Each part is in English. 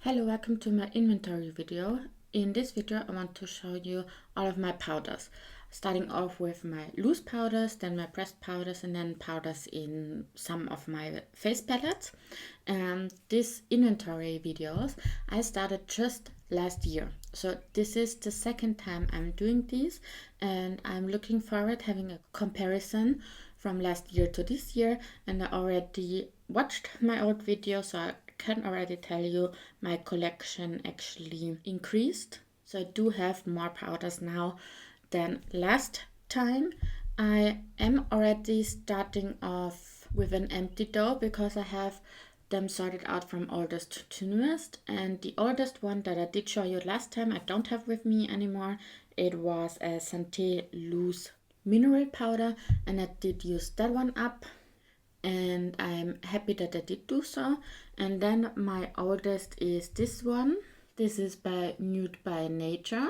Hello, welcome to my inventory video. In this video I want to show you all of my powders, starting off with my loose powders, then my pressed powders, and then powders in some of my face palettes. This inventory videos I started just last year, so this is the second time I'm doing these, and I'm looking forward having a comparison from last year to this year. And I already watched my old video, so I can already tell you my collection actually increased. So I do have more powders now than last time. I am already starting off with an empty dough because I have them sorted out from oldest to newest, and the oldest one that I did show you last time I don't have with me anymore. It was a Santé loose mineral powder, and I did use that one up, and I'm happy that I did do so. And then my oldest is this one. This is by Nude by Nature,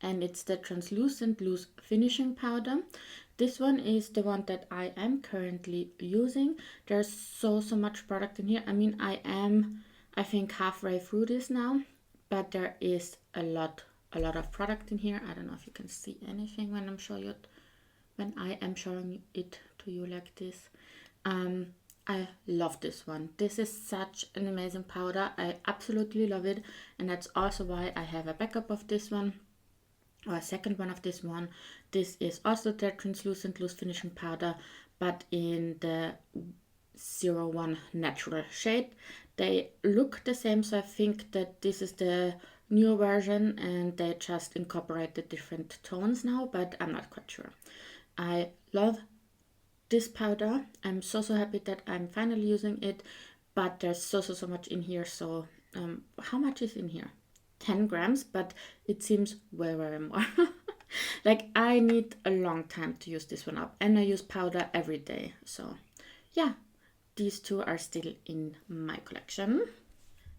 and it's the translucent loose finishing powder. This one is the one that I am currently using. There's so much product in here. I mean, I think halfway through this now, but there is a lot of product in here. I don't know if you can see anything when I am showing it to you like this. I love this one. This is such an amazing powder. I absolutely love it, and that's also why I have a backup of this one, or a second one of this one. This is also the translucent loose finishing powder, but in the 01 natural shade. They look the same, so I think that this is the newer version and they just incorporate the different tones now, but I'm not quite sure. I love this powder. I'm so happy that I'm finally using it, but there's so much in here. So how much is in here? 10 grams, but it seems way more. Like, I need a long time to use this one up, and I use powder every day. So yeah, these two are still in my collection.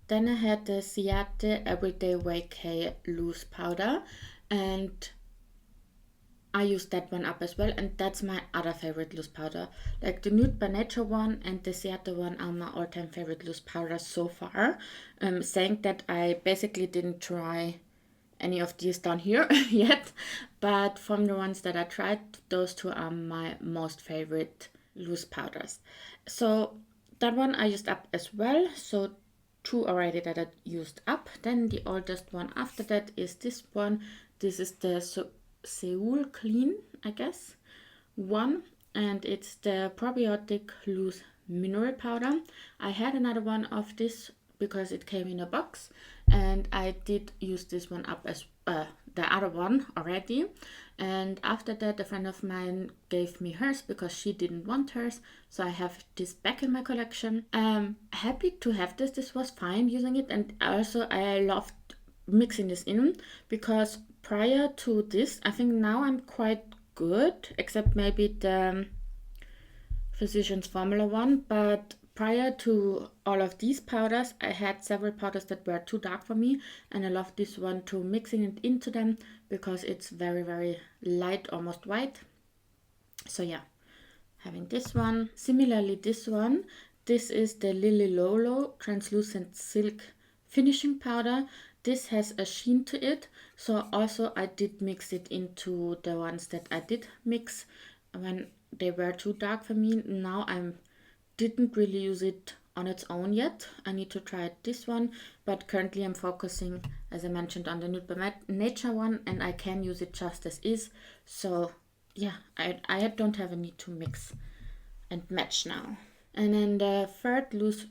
Then I had the Ciate Everyday Vacay loose powder, and I use that one up as well, and that's my other favorite loose powder. Like, the Nude by Nature one and the Ciate one are my all-time favorite loose powders so far. Saying that, I basically didn't try any of these down here yet, but from the ones that I tried, those two are my most favorite loose powders. So that one I used up as well. So two already that I used up. Then the oldest one after that is this one. This is the Seoul Clean, I guess, one, and it's the probiotic loose mineral powder. I had another one of this because it came in a box, and I did use this one up as the other one already. And after that, a friend of mine gave me hers because she didn't want hers, so I have this back in my collection. I'm happy to have this. This was fine using it, and also I loved mixing this in, because prior to this, I think now I'm quite good, except maybe the Physicians Formula one, but prior to all of these powders, I had several powders that were too dark for me, and I love this one too, mixing it into them because it's very light, almost white. So yeah, having this one. Similarly, this one, this is the Lily Lolo Translucent Silk Finishing Powder. This has a sheen to it, so also I did mix it into the ones that I did mix when they were too dark for me. Now I didn't really use it on its own yet. I need to try this one, but currently I'm focusing, as I mentioned, on the Nude by Nature one, and I can use it just as is. So yeah, I don't have a need to mix and match now. And then the third loose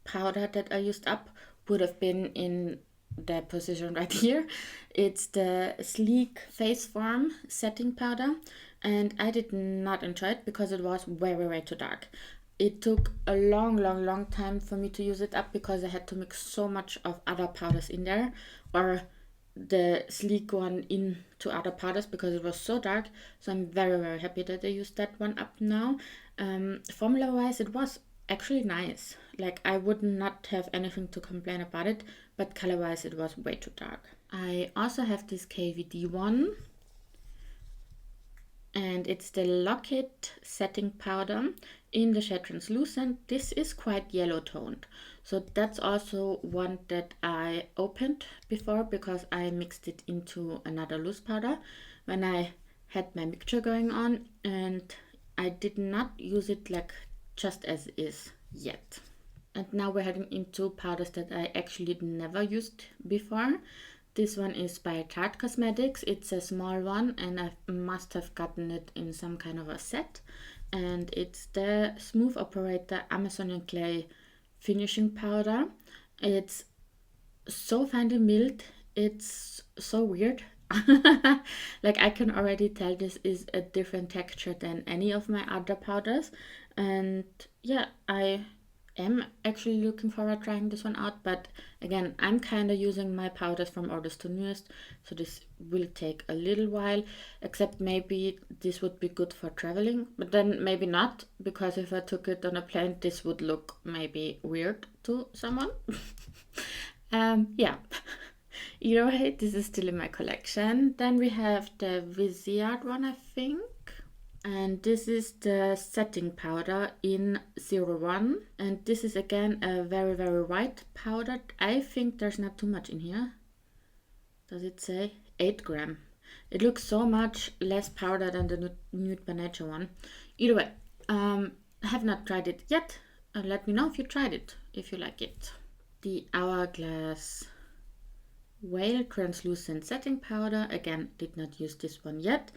powder that I used up would have been in the position right here. It's the Sleek Face Form setting powder, and I did not enjoy it because it was way too dark. It took a long time for me to use it up because I had to mix so much of other powders in there, or the Sleek one into other powders, because it was so dark. So I'm very happy that I used that one up now. Formula wise, it was actually nice. Like, I would not have anything to complain about it, but color wise it was way too dark. I also have this KVD one, and it's the Lock It setting powder in the shade Translucent. This is quite yellow toned, So that's also one that I opened before because I mixed it into another loose powder when I had my mixture going on, and I did not use it like just as is yet. And now we're heading into powders that I actually never used before. This one is by Tarte Cosmetics. It's a small one and I must have gotten it in some kind of a set. And it's the Smooth Operator Amazonian Clay Finishing Powder. It's so finely milled. It's so weird. Like I can already tell this is a different texture than any of my other powders. And yeah, I am actually looking forward trying this one out, but again, I'm kind of using my powders from oldest to newest, so this will take a little while, except maybe this would be good for traveling, but then maybe not, because if I took it on a plane, this would look maybe weird to someone. Yeah. Either way, this is still in my collection. Then we have the Viseart one, I think. And this is the setting powder in 01. And this is again a very, very white powder. I think there's not too much in here. Does it say? 8 gram. It looks so much less powder than the Nude by Nature one. Either way, I have not tried it yet. Let me know if you tried it, if you like it. The Hourglass Whale Translucent Setting Powder. Again, did not use this one yet.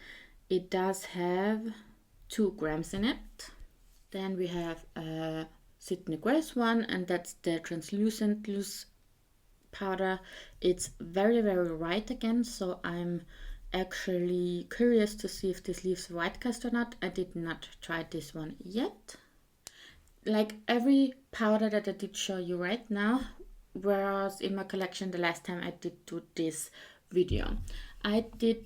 It does have 2 grams in it. Then we have a Sydney Grace one, and that's the Translucent Loose Powder. It's very, very white again, so I'm actually curious to see if this leaves white cast or not. I did not try this one yet. Like every powder that I did show you right now, whereas in my collection the last time I did do this video. I did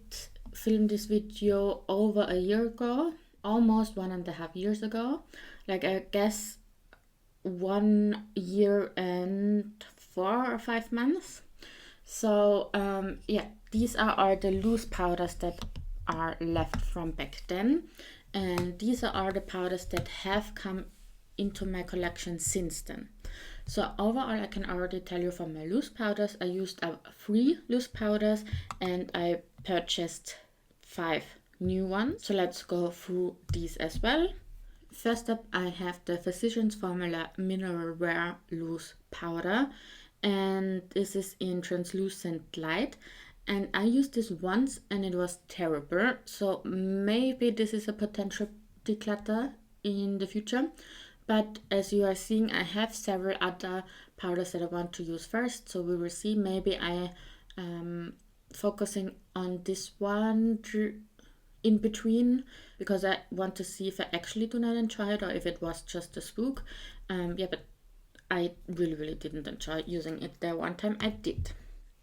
film this video over a year ago, almost 1.5 years ago. Like I guess 1 year and 4 or 5 months. So yeah, these are all the loose powders that are left from back then. And these are all the powders that have come into my collection since then. So overall, I can already tell you from my loose powders, I used 3 loose powders and I purchased 5 new ones. So let's go through these as well. First up, I have the Physicians Formula Mineral Wear Loose Powder, and this is in Translucent Light. And I used this once and it was terrible. So maybe this is a potential declutter in the future. But as you are seeing, I have several other powders that I want to use first. So we will see. Maybe I am focusing on this one in between because I want to see if I actually do not enjoy it or if it was just a spook. Yeah, but I really didn't enjoy using it the one time I did.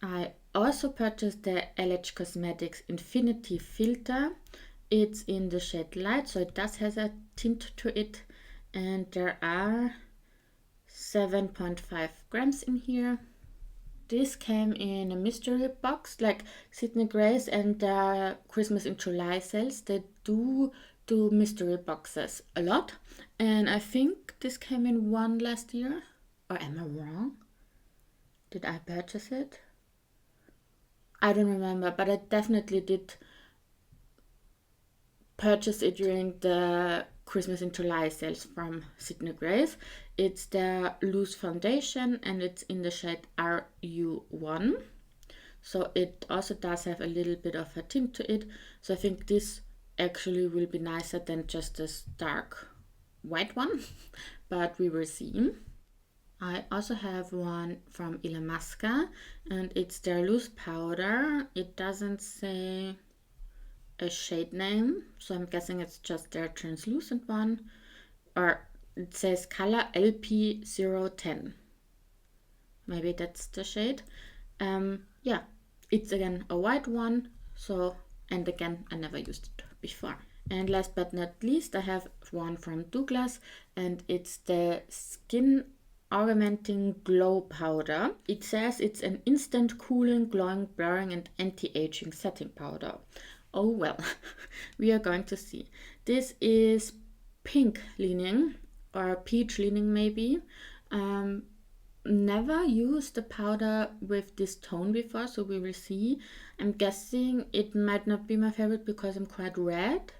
I also purchased the LH Cosmetics Infinity Filter. It's in the shade Light, so it does have a tint to it. And there are 7.5 grams in here. This came in a mystery box, like Sydney Grace and the Christmas in July sales. They do mystery boxes a lot. And I think this came in one last year. Or am I wrong? Did I purchase it? I don't remember, but I definitely did purchase it during the Christmas in July sales from Sydney Grace. It's the loose foundation and it's in the shade RU1. So it also does have a little bit of a tint to it. So I think this actually will be nicer than just this dark white one, but we will see. I also have one from Illamasqua and it's their loose powder. It doesn't say a shade name, so I'm guessing it's just their translucent one, or it says color LP010. Maybe that's the shade. Yeah, it's again a white one, so, and again, I never used it before. And last but not least, I have one from Douglas, and it's the Skin Augmenting Glow Powder. It says it's an instant cooling, glowing, blurring, and anti-aging setting powder. Oh well, we are going to see. This is pink leaning, or peach leaning maybe. never used the powder with this tone before, so we will see. I'm guessing it might not be my favorite because I'm quite red.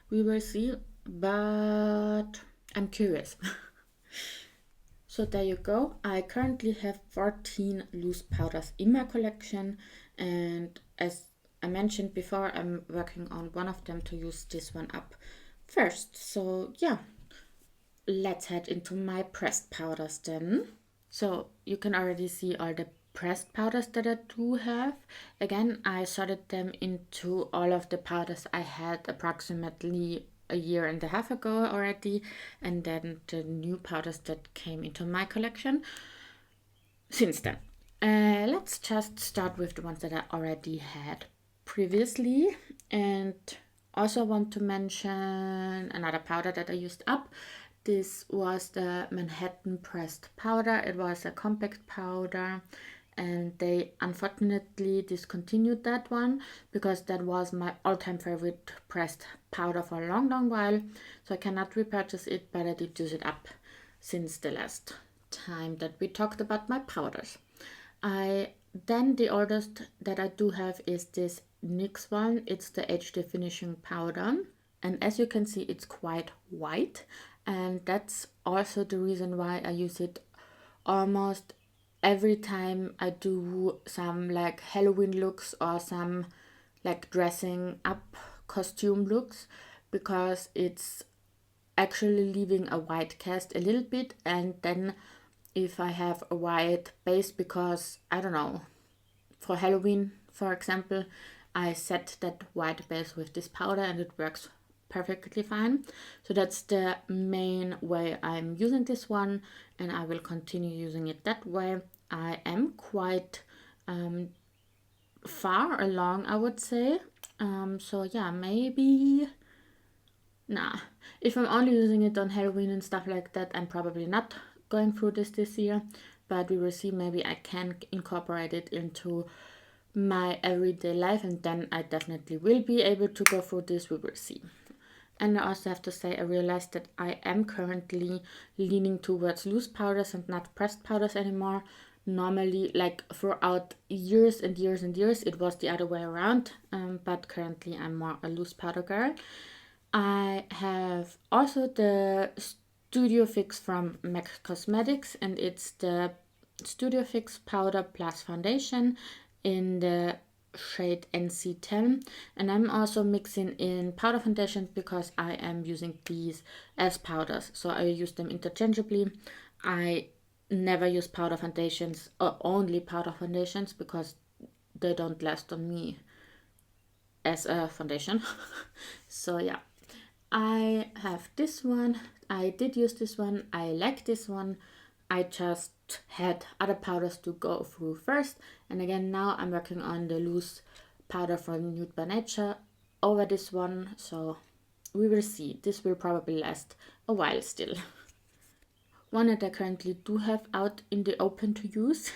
We will see, but I'm curious. So there you go. I currently have 14 loose powders in my collection, and as I mentioned before, I'm working on one of them to use this one up first. So yeah, let's head into my pressed powders then. So you can already see all the pressed powders that I do have. Again, I sorted them into all of the powders I had approximately a year and a half ago already, and then the new powders that came into my collection since then. Let's just start with the ones that I already had previously, and also want to mention another powder that I used up. This was the Manhattan pressed powder. It was a compact powder, and they unfortunately discontinued that one because that was my all-time favorite pressed powder for a long while. So I cannot repurchase it, but I did use it up since the last time that we talked about my powders. The oldest that I do have is this NYX one. It's the HD finishing powder, and as you can see, it's quite white, and that's also the reason why I use it almost every time I do some like Halloween looks or some like dressing up costume looks, because it's actually leaving a white cast a little bit, and then if I have a white base, because I don't know, for Halloween for example, I set that white base with this powder and it works perfectly fine. So that's the main way I'm using this one, and I will continue using it that way. I am quite far along, I would say. So yeah, maybe nah, if I'm only using it on Halloween and stuff like that, I'm probably not going through this year, but we will see. Maybe I can incorporate it into my everyday life, and then I definitely will be able to go through this. We will see. And I also have to say, I realized that I am currently leaning towards loose powders and not pressed powders anymore. Normally, like throughout years and years and years, it was the other way around, but currently I'm more a loose powder girl. I have also the Studio Fix from MAC Cosmetics, and it's the Studio Fix Powder Plus Foundation in the shade NC10. And I'm also mixing in powder foundations because I am using these as powders, so I use them interchangeably. I never use powder foundations or only powder foundations because they don't last on me as a foundation. So yeah, I have this one. I did use this one. I like this one. I just had other powders to go through first. And again, now I'm working on the loose powder from Nude by Nature over this one. So we will see. This will probably last a while still. One that I currently do have out in the open to use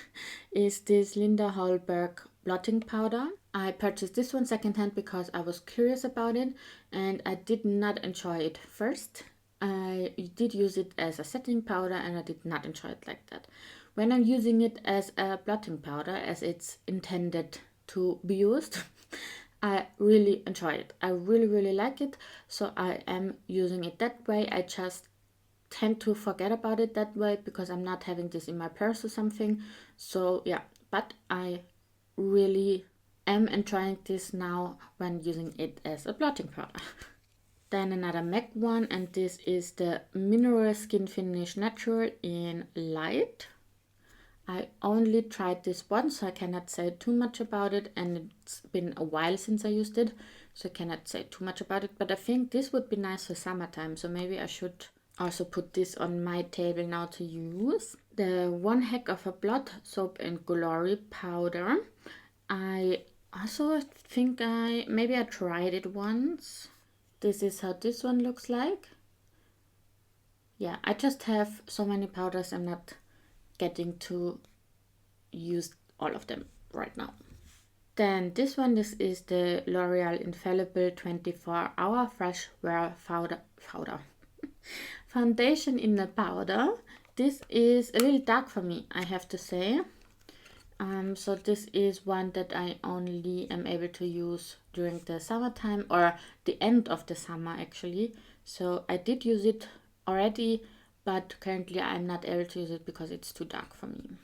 is this Linda Hallberg blotting powder. I purchased this one secondhand because I was curious about it and I did not enjoy it first. I did use it as a setting powder and I did not enjoy it like that. When I'm using it as a blotting powder, as it's intended to be used, I really enjoy it. I really like it, so I am using it that way. I just tend to forget about it that way because I'm not having this in my purse or something. So yeah, but I really am enjoying this now when using it as a blotting powder. Then another MAC one, and this is the Mineral Skin Finish Natural in Light. I only tried this once, so I cannot say too much about it, and it's been a while since I used it, so I cannot say too much about it, but I think this would be nice for summertime, so maybe I should also put this on my table now to use. The One Heck of a Blot Soap and Glory powder. I also think maybe I tried it once. This is how this one looks like. Yeah, I just have so many powders, I'm not getting to use all of them right now. Then this one, this is the L'Oreal Infallible 24-Hour Fresh Wear Powder Foundation in the powder. This is a little dark for me, I have to say. So this is one that I only am able to use during the summertime, or the end of the summer actually. So I did use it already, but currently I'm not able to use it because it's too dark for me.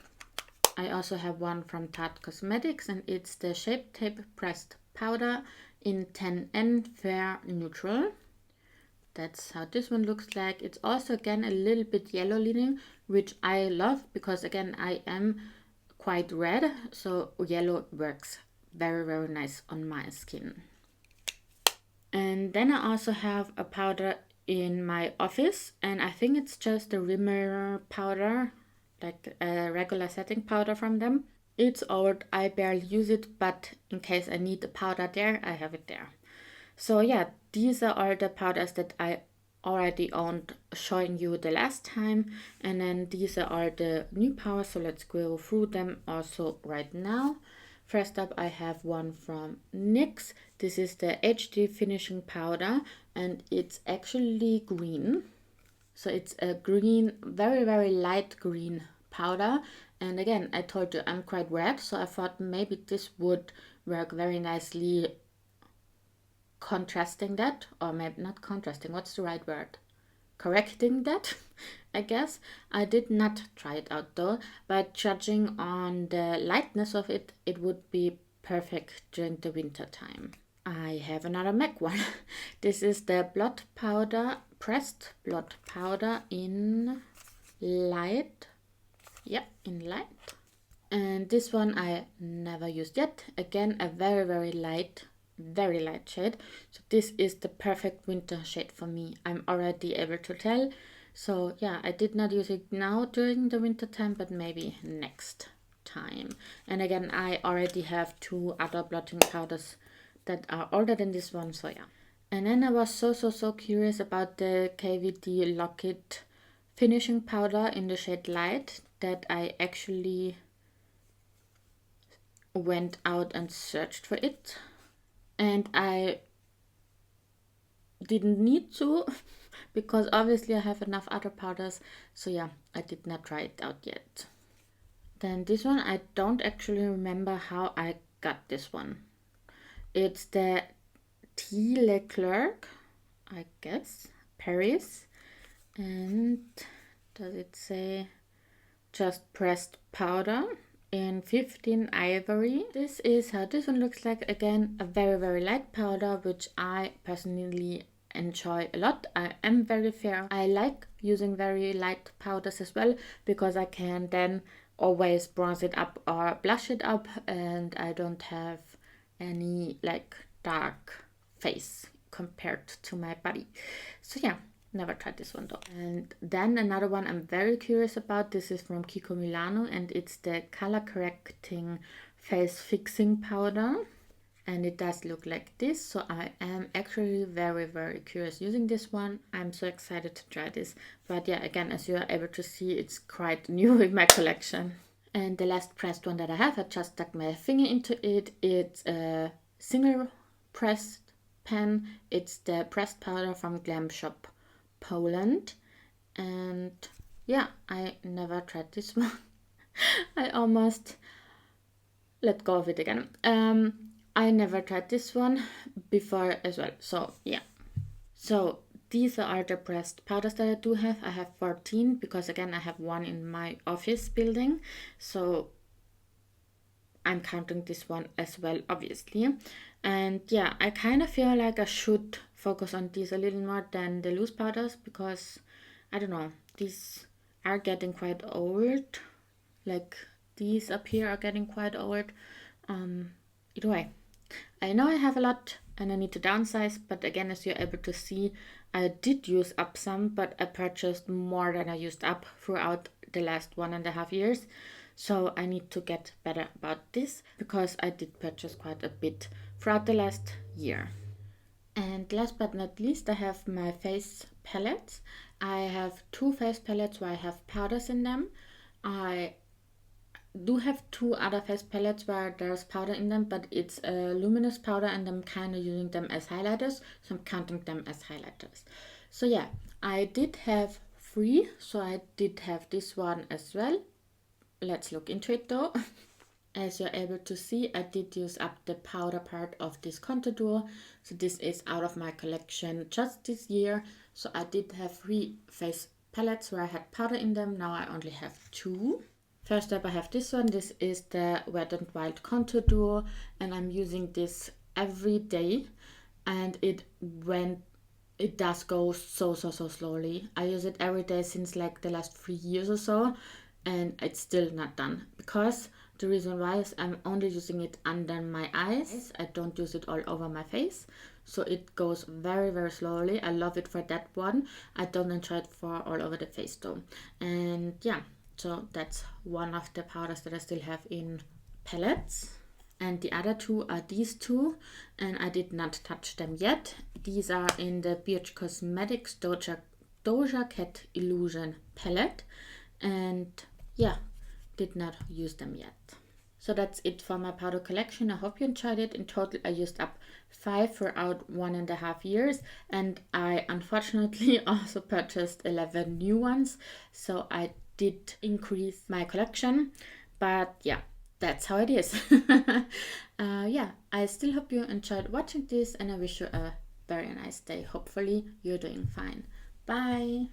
I also have one from Tarte Cosmetics, and it's the Shape Tape Pressed Powder in 10N Fair Neutral. That's how this one looks like. It's also again a little bit yellow leaning, which I love because again I am quite red, so yellow works very, very nice on my skin. And then I also have a powder in my office, and I think it's just a Rimmel powder, like a regular setting powder from them. It's old, I barely use it, but in case I need a powder there, I have it there. So yeah, these are all the powders that I already owned, showing you the last time, and then these are all the new powders, so let's go through them also right now. First up, I have one from NYX. This is the HD finishing powder, and it's actually green. So it's a green, very, very light green powder. And again, I told you I'm quite red, so I thought maybe this would work very nicely contrasting that, or maybe not contrasting, what's the right word? Correcting that, I guess. I did not try it out though, but judging on the lightness of it, it would be perfect during the winter time. I have another MAC one. This is the blot powder, pressed blot powder in light. Yeah, in light. And this one I never used yet. Again, a very, very light shade. So this is the perfect winter shade for me. I'm already able to tell. So yeah, I did not use it now during the winter time, but maybe next time. And again, I already have two other blotting powders that are older than this one, so yeah. And then I was so curious about the KVD Lock-It finishing powder in the shade Light, that I actually went out and searched for it. And I didn't need to because obviously I have enough other powders. So yeah, I did not try it out yet. Then this one, I don't actually remember how I got this one. It's the T. Leclerc, I guess, Paris. And does it say just pressed powder in 15 Ivory? This is how this one looks like. Again, a very, very light powder, which I personally enjoy a lot. I am very fair. I like using very light powders as well, because I can then always bronze it up or blush it up, and I don't have any like dark face compared to my body. So yeah, never tried this one though. And then another one I'm very curious about. This is from Kiko Milano, and it's the color correcting face fixing powder, and it does look like this. So I am actually very, very curious using this one. I'm so excited to try this. But yeah, again, as you are able to see, it's quite new in my collection. And the last pressed one that I have, I just stuck my finger into it. It's a single pressed pen. It's the pressed powder from Glam Shop Poland. And yeah, I never tried this one. I almost let go of it again. I never tried this one before as well. So yeah. So these are the pressed powders that I do have. I have 14 because again I have one in my office building. So I'm counting this one as well, obviously. And yeah, I kind of feel like I should focus on these a little more than the loose powders, because I don't know, these are getting quite old. Like these up here are getting quite old. Either way, I know I have a lot and I need to downsize, but again, as you're able to see, I did use up some, but I purchased more than I used up throughout the last 1.5 years. So I need to get better about this, because I did purchase quite a bit throughout the last year. And last but not least, I have my face palettes. I have 2 face palettes where I have powders in them. I do have 2 other face palettes where there's powder in them, but it's a luminous powder and I'm kind of using them as highlighters, so I'm counting them as highlighters. So yeah, I did have free, so I did have this one as well. Let's look into it though. As you're able to see, I did use up the powder part of this contour duo. So this is out of my collection just this year. So I did have 3 face palettes where I had powder in them. Now I only have 2. First up I have this one. This is the Wet n Wild contour duo, and I'm using this every day, and it does go so slowly. I use it every day since like the last 3 years or so, and it's still not done, because the reason why is I'm only using it under my eyes. I don't use it all over my face, so it goes very slowly. I love it for that one. I don't enjoy it for all over the face though. And yeah, so that's one of the powders that I still have in palettes. And the other 2 are these 2, and I did not touch them yet. These are in the BH Cosmetics Doja Cat Illusion palette, and yeah, did not use them yet. So that's it for my powder collection. I hope you enjoyed it. In total I used up 5 throughout 1.5 years, and I unfortunately also purchased 11 new ones, so I did increase my collection, but yeah, that's how it is. Yeah, I still hope you enjoyed watching this, and I wish you a very nice day. Hopefully you're doing fine. Bye.